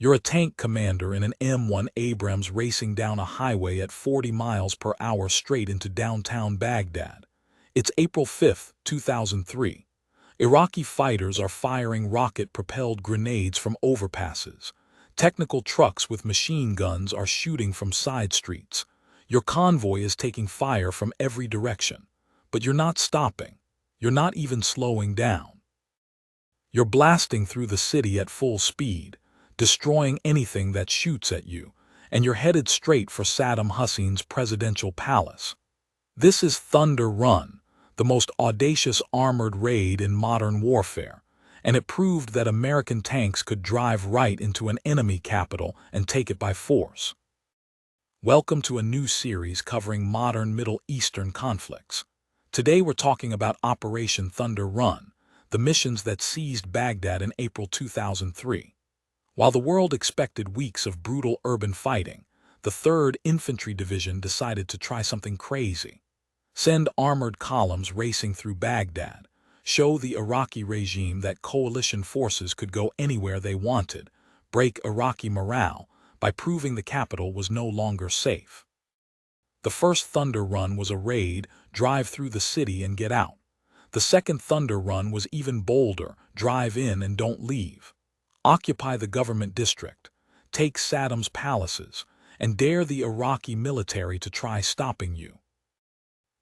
You're a tank commander in an M1 Abrams racing down a highway at 40 miles per hour straight into downtown Baghdad. It's April 5, 2003. Iraqi fighters are firing rocket-propelled grenades from overpasses. Technical trucks with machine guns are shooting from side streets. Your convoy is taking fire from every direction. But you're not stopping. You're not even slowing down. You're blasting through the city at full speed, destroying anything that shoots at you, and you're headed straight for Saddam Hussein's presidential palace. This is Thunder Run, the most audacious armored raid in modern warfare, and it proved that American tanks could drive right into an enemy capital and take it by force. Welcome to a new series covering modern Middle Eastern conflicts. Today we're talking about Operation Thunder Run, the missions that seized Baghdad in April 2003. While the world expected weeks of brutal urban fighting, the 3rd Infantry Division decided to try something crazy. Send armored columns racing through Baghdad, show the Iraqi regime that coalition forces could go anywhere they wanted, break Iraqi morale by proving the capital was no longer safe. The first Thunder Run was a raid, drive through the city and get out. The second Thunder Run was even bolder, drive in and don't leave. Occupy the government district, take Saddam's palaces, and dare the Iraqi military to try stopping you.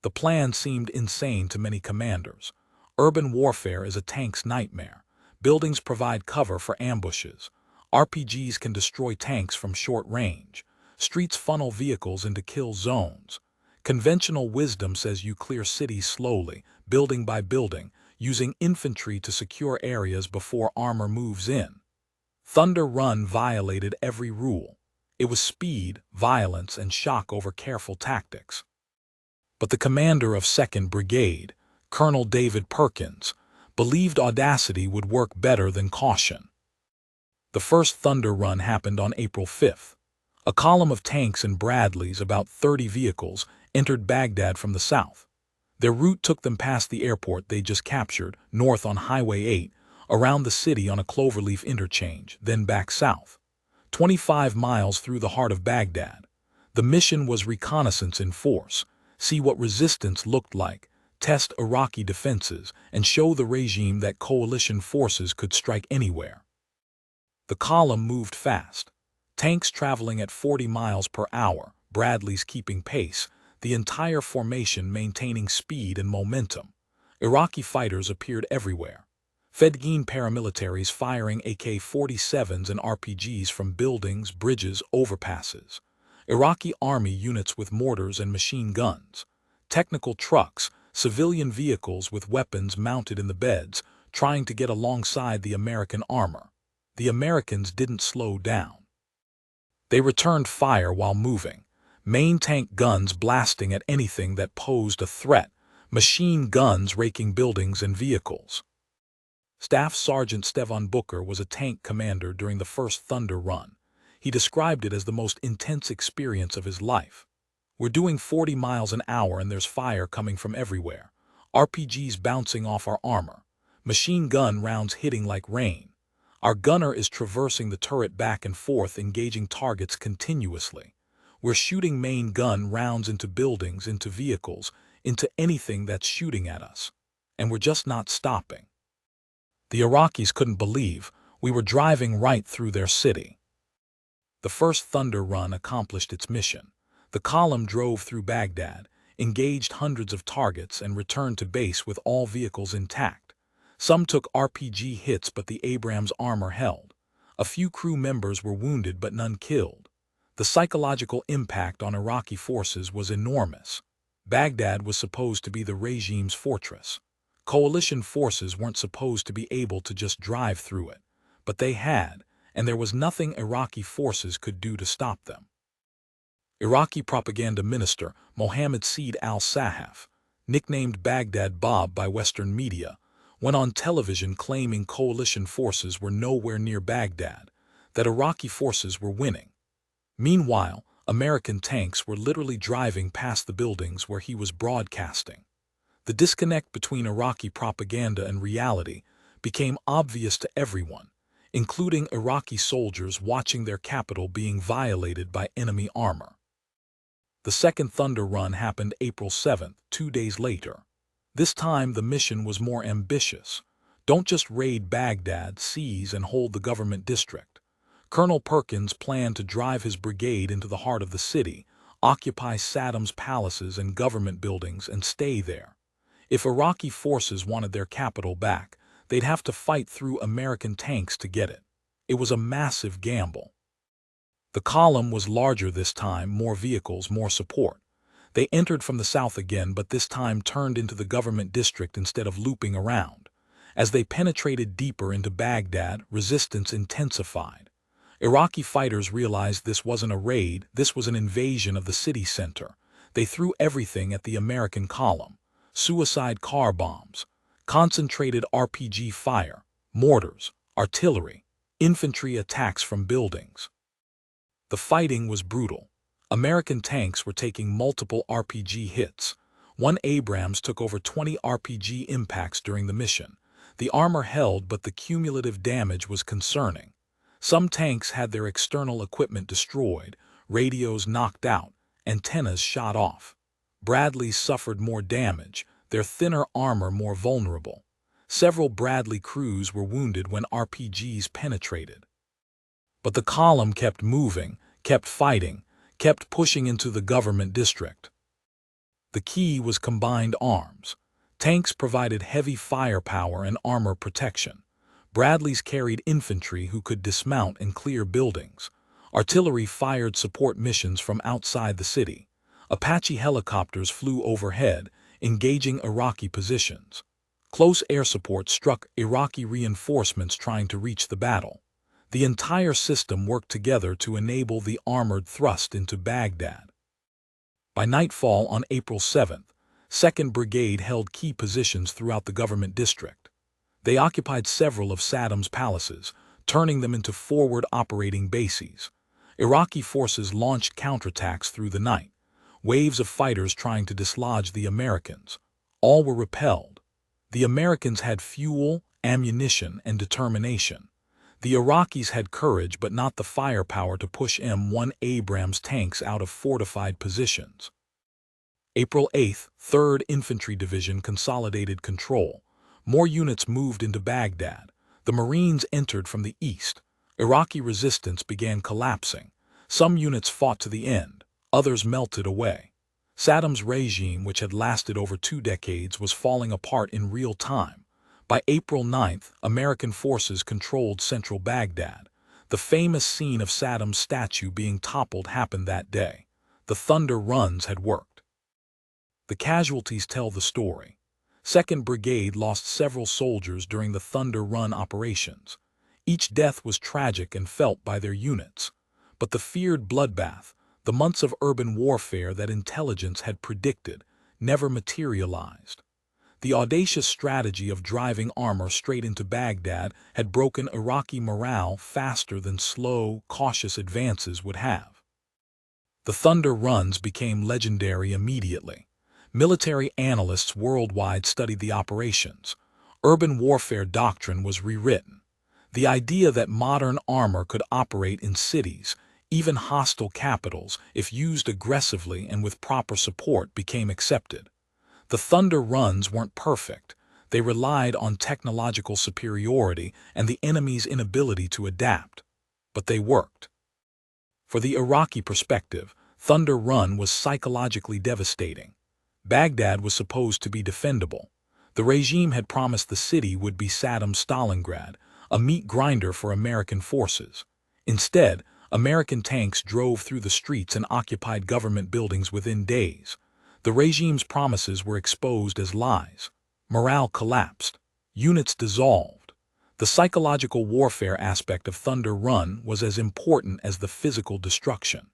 The plan seemed insane to many commanders. Urban warfare is a tank's nightmare. Buildings provide cover for ambushes. RPGs can destroy tanks from short range. Streets funnel vehicles into kill zones. Conventional wisdom says you clear cities slowly, building by building, using infantry to secure areas before armor moves in. Thunder Run violated every rule. It was speed, violence, and shock over careful tactics. But the commander of 2nd Brigade, Colonel David Perkins, believed audacity would work better than caution. The first Thunder Run happened on April 5th. A column of tanks and Bradleys, about 30 vehicles, entered Baghdad from the south. Their route took them past the airport they just captured, north on Highway 8, around the city on a Cloverleaf interchange, then back south. 25 miles through the heart of Baghdad. The mission was reconnaissance in force. See what resistance looked like, test Iraqi defenses, and show the regime that coalition forces could strike anywhere. The column moved fast. Tanks traveling at 40 miles per hour, Bradleys keeping pace, the entire formation maintaining speed and momentum. Iraqi fighters appeared everywhere. Fedgeen paramilitaries firing AK-47s and RPGs from buildings, bridges, overpasses. Iraqi army units with mortars and machine guns. Technical trucks, civilian vehicles with weapons mounted in the beds, trying to get alongside the American armor. The Americans didn't slow down. They returned fire while moving. Main tank guns blasting at anything that posed a threat. Machine guns raking buildings and vehicles. Staff Sergeant Stefan Booker was a tank commander during the first Thunder Run. He described it as the most intense experience of his life. We're doing 40 miles an hour and there's fire coming from everywhere. RPGs bouncing off our armor. Machine gun rounds hitting like rain. Our gunner is traversing the turret back and forth, engaging targets continuously. We're shooting main gun rounds into buildings, into vehicles, into anything that's shooting at us. And we're just not stopping. The Iraqis couldn't believe we were driving right through their city. The first Thunder Run accomplished its mission. The column drove through Baghdad, engaged hundreds of targets, and returned to base with all vehicles intact. Some took RPG hits, but the Abrams armor held. A few crew members were wounded, but none killed. The psychological impact on Iraqi forces was enormous. Baghdad was supposed to be the regime's fortress. Coalition forces weren't supposed to be able to just drive through it, but they had, and there was nothing Iraqi forces could do to stop them. Iraqi propaganda minister Mohammed Said al-Sahaf, nicknamed Baghdad Bob by Western media, went on television claiming coalition forces were nowhere near Baghdad, that Iraqi forces were winning. Meanwhile, American tanks were literally driving past the buildings where he was broadcasting. The disconnect between Iraqi propaganda and reality became obvious to everyone. including Iraqi soldiers watching their capital being violated by enemy armor. The second Thunder Run happened April 7th, 2 days later. This time the mission was more ambitious. Don't just raid Baghdad, seize and hold the government district. Colonel Perkins planned to drive his brigade into the heart of the city, occupy Saddam's palaces and government buildings, and stay there. If Iraqi forces wanted their capital back, they'd have to fight through American tanks to get it. It was a massive gamble. The column was larger this time, more vehicles, more support. They entered from the south again, but this time turned into the government district instead of looping around. As they penetrated deeper into Baghdad, resistance intensified. Iraqi fighters realized this wasn't a raid, this was an invasion of the city center. They threw everything at the American column: suicide car bombs, concentrated RPG fire, mortars, artillery, infantry attacks from buildings. The fighting was brutal. American tanks were taking multiple RPG hits. One Abrams took over 20 RPG impacts during the mission. The armor held, but the cumulative damage was concerning. Some tanks had their external equipment destroyed, radios knocked out, antennas shot off. Bradleys suffered more damage, their thinner armor more vulnerable. Several Bradley crews were wounded when RPGs penetrated. But the column kept moving, kept fighting, kept pushing into the government district. The key was combined arms. Tanks provided heavy firepower and armor protection. Bradleys carried infantry who could dismount and clear buildings. Artillery fired support missions from outside the city. Apache helicopters flew overhead, engaging Iraqi positions. Close air support struck Iraqi reinforcements trying to reach the battle. The entire system worked together to enable the armored thrust into Baghdad. By nightfall on April 7th, 2nd Brigade held key positions throughout the government district. They occupied several of Saddam's palaces, turning them into forward operating bases. Iraqi forces launched counterattacks through the night, waves of fighters trying to dislodge the Americans. All were repelled. The Americans had fuel, ammunition, and determination. The Iraqis had courage but not the firepower to push M1 Abrams tanks out of fortified positions. April 8th, 3rd Infantry Division consolidated control. More units moved into Baghdad. The Marines entered from the east. Iraqi resistance began collapsing. Some units fought to the end, others melted away. Saddam's regime, which had lasted over 2 decades, was falling apart in real time. By April 9th, American forces controlled central Baghdad. The famous scene of Saddam's statue being toppled happened that day. The Thunder Runs had worked. The casualties tell the story. 2nd Brigade lost several soldiers during the Thunder Run operations. Each death was tragic and felt by their units. But the feared bloodbath, the months of urban warfare that intelligence had predicted, never materialized. The audacious strategy of driving armor straight into Baghdad had broken Iraqi morale faster than slow, cautious advances would have. The Thunder Runs became legendary immediately. Military analysts worldwide studied the operations. Urban warfare doctrine was rewritten. The idea that modern armor could operate in cities, even hostile capitals, if used aggressively and with proper support, became accepted. The Thunder Runs weren't perfect. They relied on technological superiority and the enemy's inability to adapt. But they worked. For the Iraqi perspective, Thunder Run was psychologically devastating. Baghdad was supposed to be defendable. The regime had promised the city would be Saddam's Stalingrad, a meat grinder for American forces. Instead, American tanks drove through the streets and occupied government buildings within days. The regime's promises were exposed as lies. Morale collapsed. Units dissolved. The psychological warfare aspect of Thunder Run was as important as the physical destruction.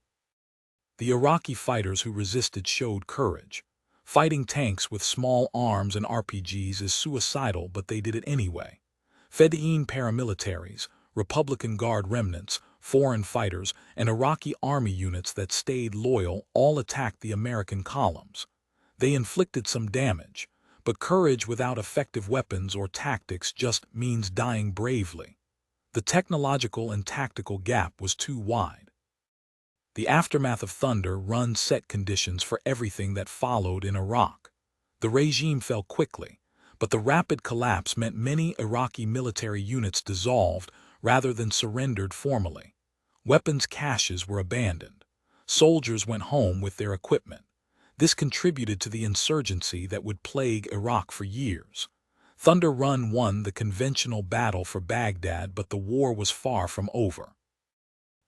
The Iraqi fighters who resisted showed courage. Fighting tanks with small arms and RPGs is suicidal, but they did it anyway. Fedayeen paramilitaries, Republican Guard remnants, foreign fighters, and Iraqi army units that stayed loyal all attacked the American columns. They inflicted some damage, but courage without effective weapons or tactics just means dying bravely. The technological and tactical gap was too wide. The aftermath of Thunder Run set conditions for everything that followed in Iraq. The regime fell quickly, but the rapid collapse meant many Iraqi military units dissolved rather than surrendered formally. Weapons caches were abandoned. Soldiers went home with their equipment. This contributed to the insurgency that would plague Iraq for years. Thunder Run won the conventional battle for Baghdad, but the war was far from over.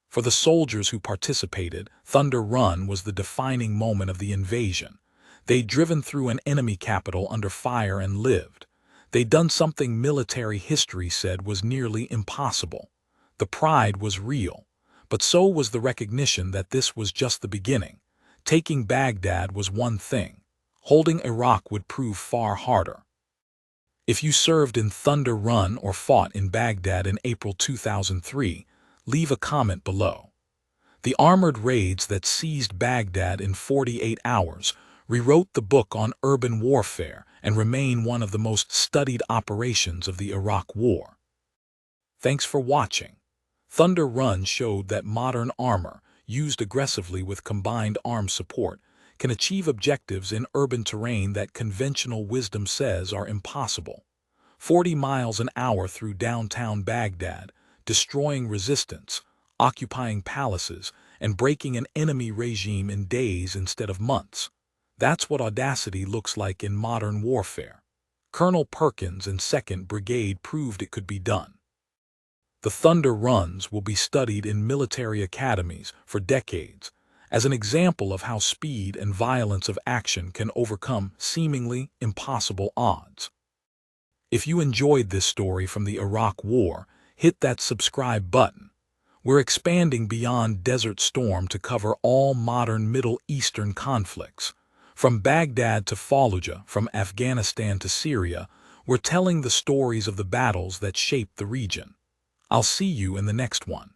For the soldiers who participated, Thunder Run was the defining moment of the invasion. They'd driven through an enemy capital under fire and lived. They'd done something military history said was nearly impossible. The pride was real, but so was the recognition that this was just the beginning. Taking Baghdad was one thing. Holding Iraq would prove far harder. If you served in Thunder Run or fought in Baghdad in April 2003, leave a comment below. The armored raids that seized Baghdad in 48 hours rewrote the book on urban warfare and remain one of the most studied operations of the Iraq War. Thanks for watching. Thunder Run showed that modern armor, used aggressively with combined arms support, can achieve objectives in urban terrain that conventional wisdom says are impossible. 40 miles an hour through downtown Baghdad, destroying resistance, occupying palaces, and breaking an enemy regime in days instead of months. That's what audacity looks like in modern warfare. Colonel Perkins and 2nd Brigade proved it could be done. The Thunder Runs will be studied in military academies for decades as an example of how speed and violence of action can overcome seemingly impossible odds. If you enjoyed this story from the Iraq War, hit that subscribe button. We're expanding beyond Desert Storm to cover all modern Middle Eastern conflicts. From Baghdad to Fallujah, from Afghanistan to Syria, we're telling the stories of the battles that shaped the region. I'll see you in the next one.